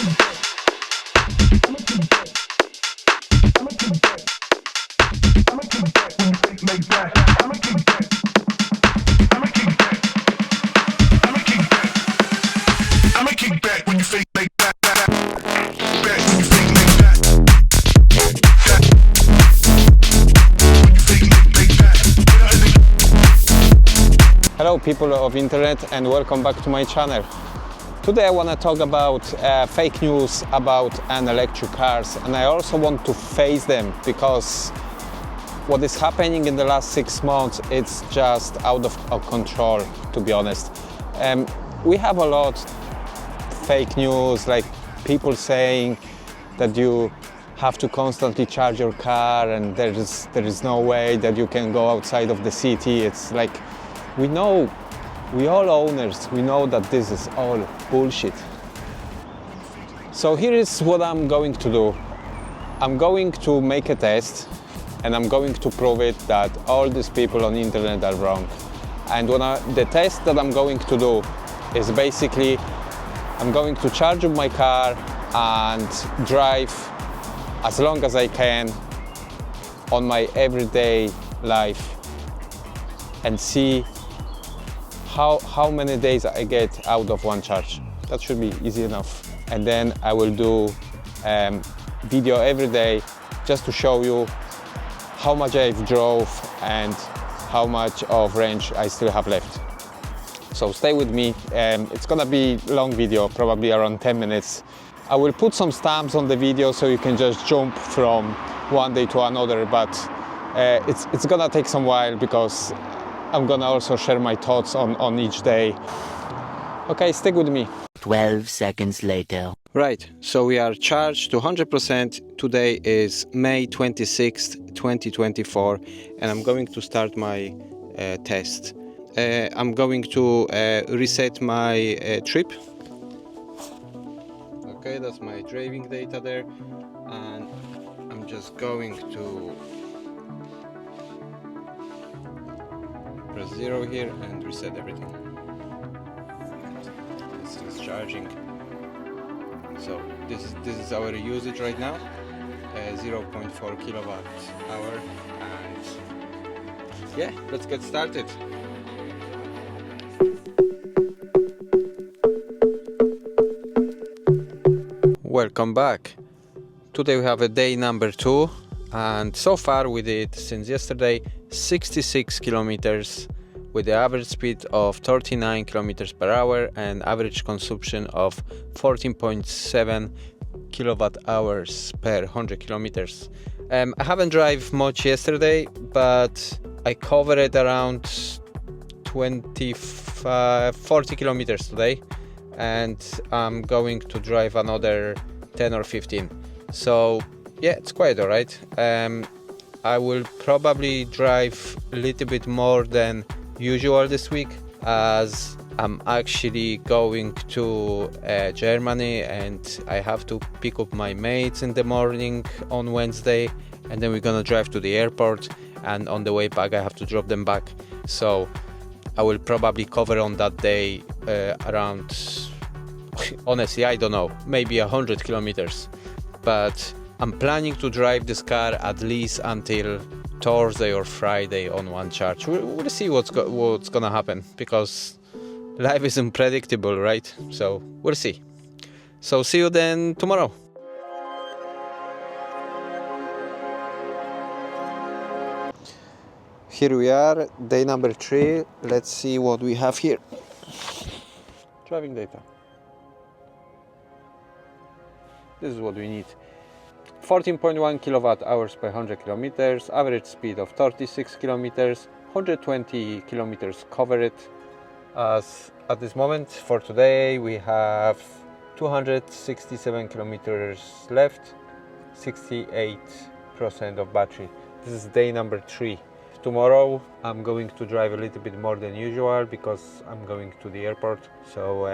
Hello people of internet, and welcome back to my channel. Today I want to talk about fake news about electric cars, and I also want to face them because what is happening in the last 6 months, it's just out of control, to be honest. We have a lot fake news, like people saying that you have to constantly charge your car and there is no way that you can go outside of the city. It's like, we all owners, we know that this is all bullshit. So here is what I'm going to do. I'm going to make a test and I'm going to prove it that all these people on the internet are wrong. And the test that I'm going to do is basically, I'm going to charge up my car and drive as long as I can on my everyday life and see how many days I get out of one charge. That should be easy enough. And then I will do video every day just to show you how much I've drove and how much of range I still have left. So stay with me. It's gonna be a long video, probably around 10 minutes. I will put some stamps on the video so you can just jump from one day to another, but it's gonna take some while because I'm gonna also share my thoughts on each day. Okay, stick with me. 12 seconds later. Right, so we are charged to 100%. Today is May 26th, 2024, and I'm going to start my test. I'm going to reset my trip. Okay, that's my driving data there, and I'm just going to press 0 here and reset everything. It's charging. So this is our usage right now, 0.4 kilowatt hour, and yeah, let's get started. Welcome back. Today we have a day number 2, and so far we did, since yesterday, 66 kilometers with the average speed of 39 kilometers per hour and average consumption of 14.7 kilowatt hours per 100 kilometers. I haven't driven much yesterday, but I covered around 40 kilometers today, and I'm going to drive another 10 or 15. So yeah, it's quite alright. I will probably drive a little bit more than usual this week, as I'm actually going to Germany and I have to pick up my mates in the morning on Wednesday, and then we're gonna drive to the airport, and on the way back I have to drop them back. So I will probably cover on that day around, honestly I don't know, maybe 100 kilometers, but I'm planning to drive this car at least until Thursday or Friday on one charge. We'll see what's gonna happen, because life is unpredictable, right? So we'll see. So see you then tomorrow. Here we are, day number 3. Let's see what we have here. Driving data. This is what we need. 14.1 kilowatt hours per 100 kilometers, average speed of 36 kilometers, 120 kilometers covered. As at this moment for today we have 267 kilometers left, 68% of battery. This is day number 3. Tomorrow I'm going to drive a little bit more than usual because I'm going to the airport. So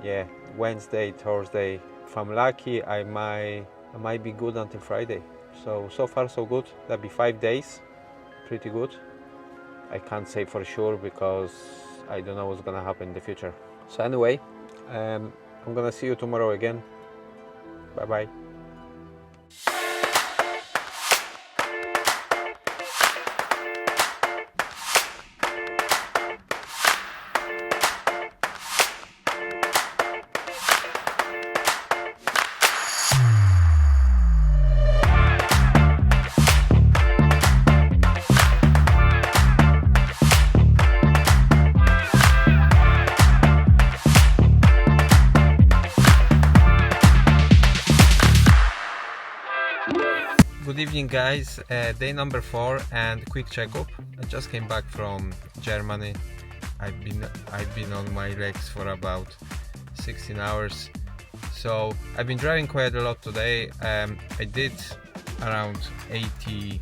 yeah, Wednesday, Thursday, if I'm lucky, I might be good until Friday. So far so good. That'll be 5 days, pretty good. I can't say for sure because I don't know what's gonna happen in the future. So anyway, I'm gonna see you tomorrow again. Bye bye. Good evening, guys. Day number 4 and quick checkup. I just came back from Germany. I've been on my legs for about 16 hours, so I've been driving quite a lot today. I did around 80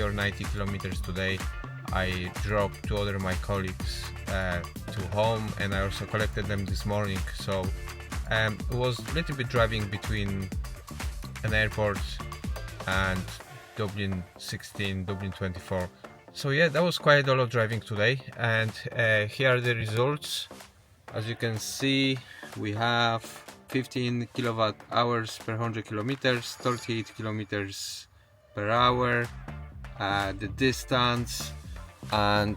or 90 kilometers today. I dropped 2 other my colleagues to home, and I also collected them this morning. So it was a little bit driving between an airport and Dublin 16, Dublin 24. So yeah, that was quite a lot of driving today, and here are the results. As you can see, we have 15 kilowatt hours per 100 kilometers, 38 kilometers per hour, the distance, and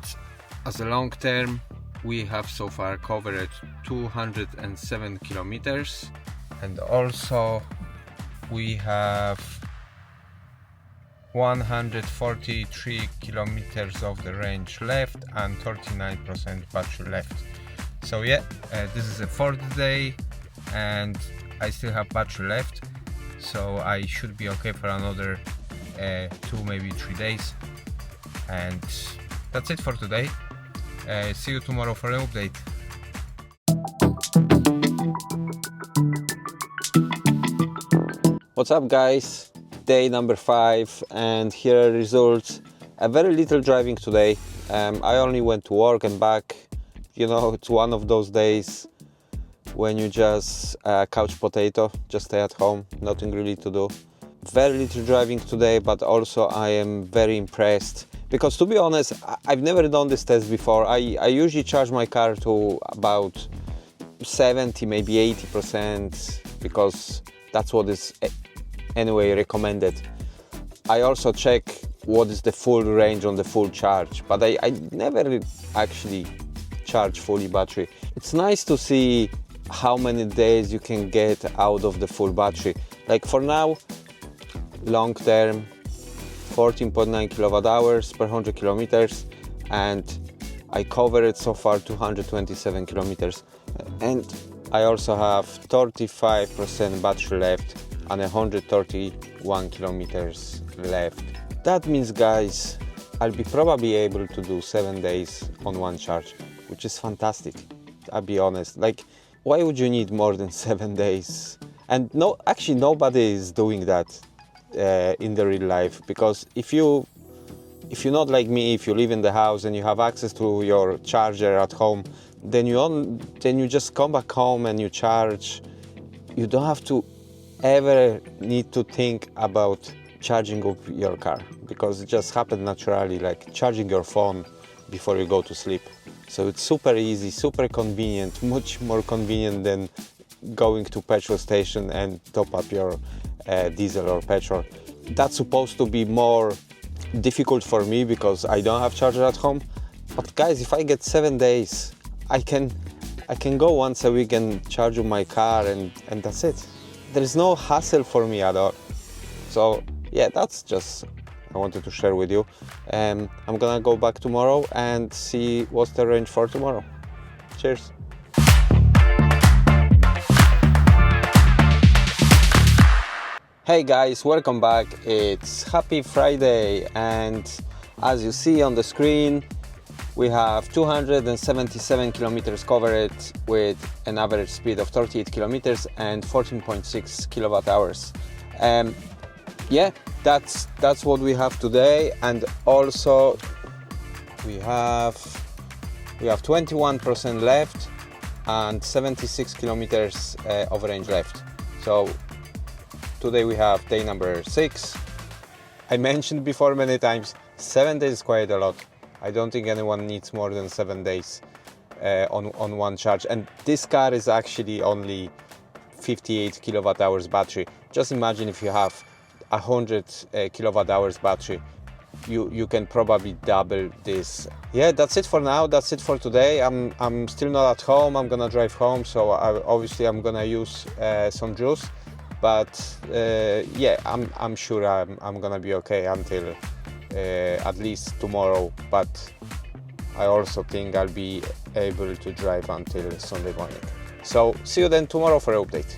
as a long term we have so far covered 207 kilometers, and also we have 143 kilometers of the range left and 39% battery left. So yeah, this is the 4th day and I still have battery left, so I should be okay for another 2, maybe 3 days. And that's it for today. See you tomorrow for an update. What's up, guys? Day number 5 and here are results. A very little driving today. I only went to work and back. You know, it's one of those days when you just couch potato, just stay at home, nothing really to do. Very little driving today, but also I am very impressed because, to be honest, I've never done this test before. I usually charge my car to about 70, maybe 80%, because that's what is anyway recommended. I also check what is the full range on the full charge, but I never actually charge fully battery. It's nice to see how many days you can get out of the full battery. Like for now, long term, 14.9 kilowatt hours per 100 kilometers, and I covered so far 227 kilometers, and I also have 35% battery left and 131 kilometers left. That means, guys, I'll be probably able to do 7 days on one charge, which is fantastic. I'll be honest, like, why would you need more than 7 days? And no, actually nobody is doing that in the real life, because if you're not like me, if you live in the house and you have access to your charger at home, then you just come back home and you charge. You don't have to ever need to think about charging up your car, because it just happens naturally, like charging your phone before you go to sleep. So it's super easy, super convenient, much more convenient than going to petrol station and top up your diesel or petrol. That's supposed to be more difficult for me because I don't have charger at home. But guys, if I get 7 days, I can go once a week and charge up my car, and that's it. There is no hassle for me at all. So yeah, that's just I wanted to share with you. I'm gonna go back tomorrow and see what's the range for tomorrow. Cheers. Hey guys, welcome back. It's Happy Friday, and as you see on the screen, we have 277 kilometers covered with an average speed of 38 kilometers and 14.6 kilowatt hours. Yeah, that's what we have today, and also we have 21% left and 76 kilometers of range left. So today we have day number 6. I mentioned before many times, 7 days is quite a lot. I don't think anyone needs more than 7 days on one charge, and this car is actually only 58 kilowatt hours battery. Just imagine if you have 100 kilowatt hours battery, you can probably double this. Yeah, that's it for now. That's it for today. I'm still not at home. I'm gonna drive home, so obviously I'm gonna use some juice. But yeah, I'm sure I'm gonna be okay until at least tomorrow. But I also think I'll be able to drive until Sunday morning. So see you then tomorrow for an update.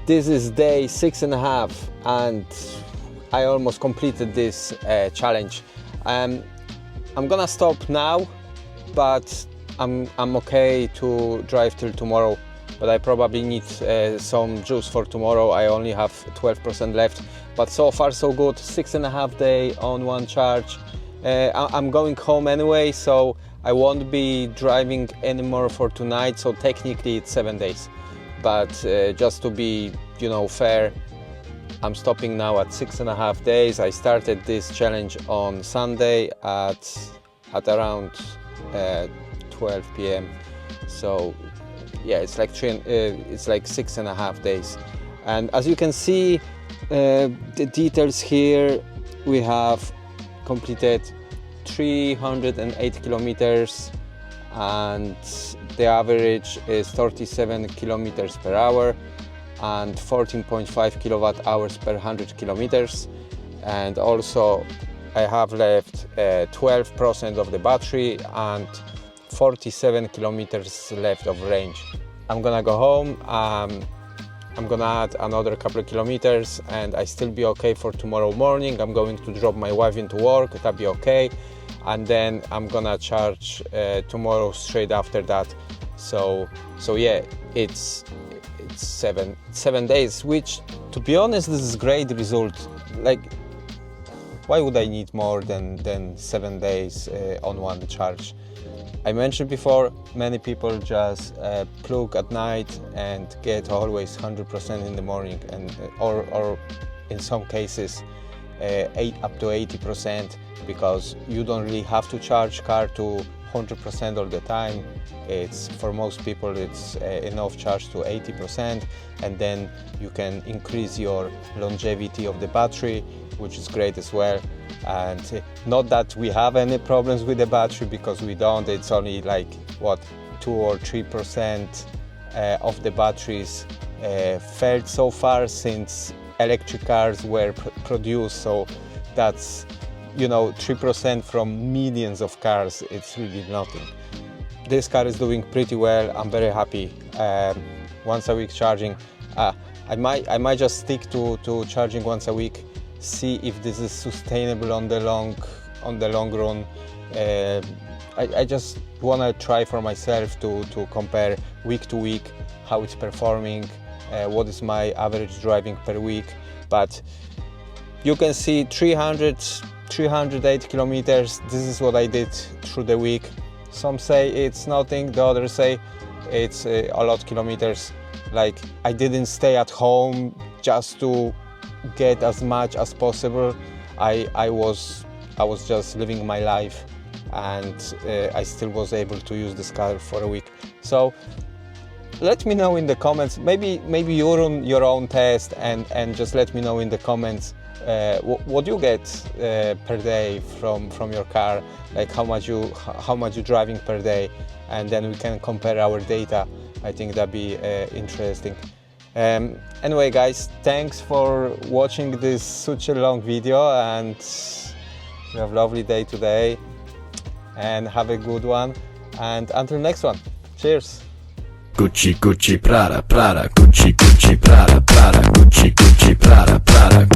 This is day 6.5 and I almost completed this challenge. I'm gonna stop now, but I'm okay to drive till tomorrow, but I probably need some juice for tomorrow. I only have 12% left, but so far so good. 6.5 day on one charge. I'm going home anyway, so I won't be driving anymore for tonight, so technically it's 7 days. But just to be, fair, I'm stopping now at 6.5 days. I started this challenge on Sunday at around 12 p.m. So yeah, it's like 6.5 days. And as you can see, the details here, we have completed 308 kilometers and the average is 37 kilometers per hour and 14.5 kilowatt hours per 100 kilometers. And also I have left 12% of the battery and 47 kilometers left of range. I'm gonna go home. I'm gonna add another couple of kilometers and I still be okay for tomorrow morning. I'm going to drop my wife into work, that'll be okay. And then I'm gonna charge tomorrow straight after that. So yeah, it's 7 days, which, to be honest, this is great result. Like, why would I need more than 7 days on one charge? I mentioned before, many people just plug at night and get always 100% in the morning, and or in some cases up to 80%, because you don't really have to charge car to 100% all the time. It's, for most people, it's enough charge to 80%, and then you can increase your longevity of the battery, which is great as well. And not that we have any problems with the battery, because we don't. It's only like 2 or 3% of the batteries failed so far since electric cars were produced. So that's 3% from millions of cars. It's really nothing. This car is doing pretty well. I'm very happy. Once a week charging. I might just stick to charging once a week. See if this is sustainable on the long run. I just want to try for myself to compare week to week how it's performing, what is my average driving per week. But you can see 308 kilometers. This is what I did through the week. Some say it's nothing, the others say it's a lot of kilometers. Like, I didn't stay at home just to get as much as possible. I was just living my life, and I still was able to use this car for a week. So let me know in the comments. Maybe you run your own test and just let me know in the comments what you get per day from your car, like how much you driving per day, and then we can compare our data. I think that'd be interesting. Anyway, guys, thanks for watching this such a long video, and you have a lovely day today, and have a good one, and until next one, cheers. Gucci, Gucci, Prada, Prada, Gucci, Gucci, Prada, Prada, Gucci, Gucci, Prada, Prada.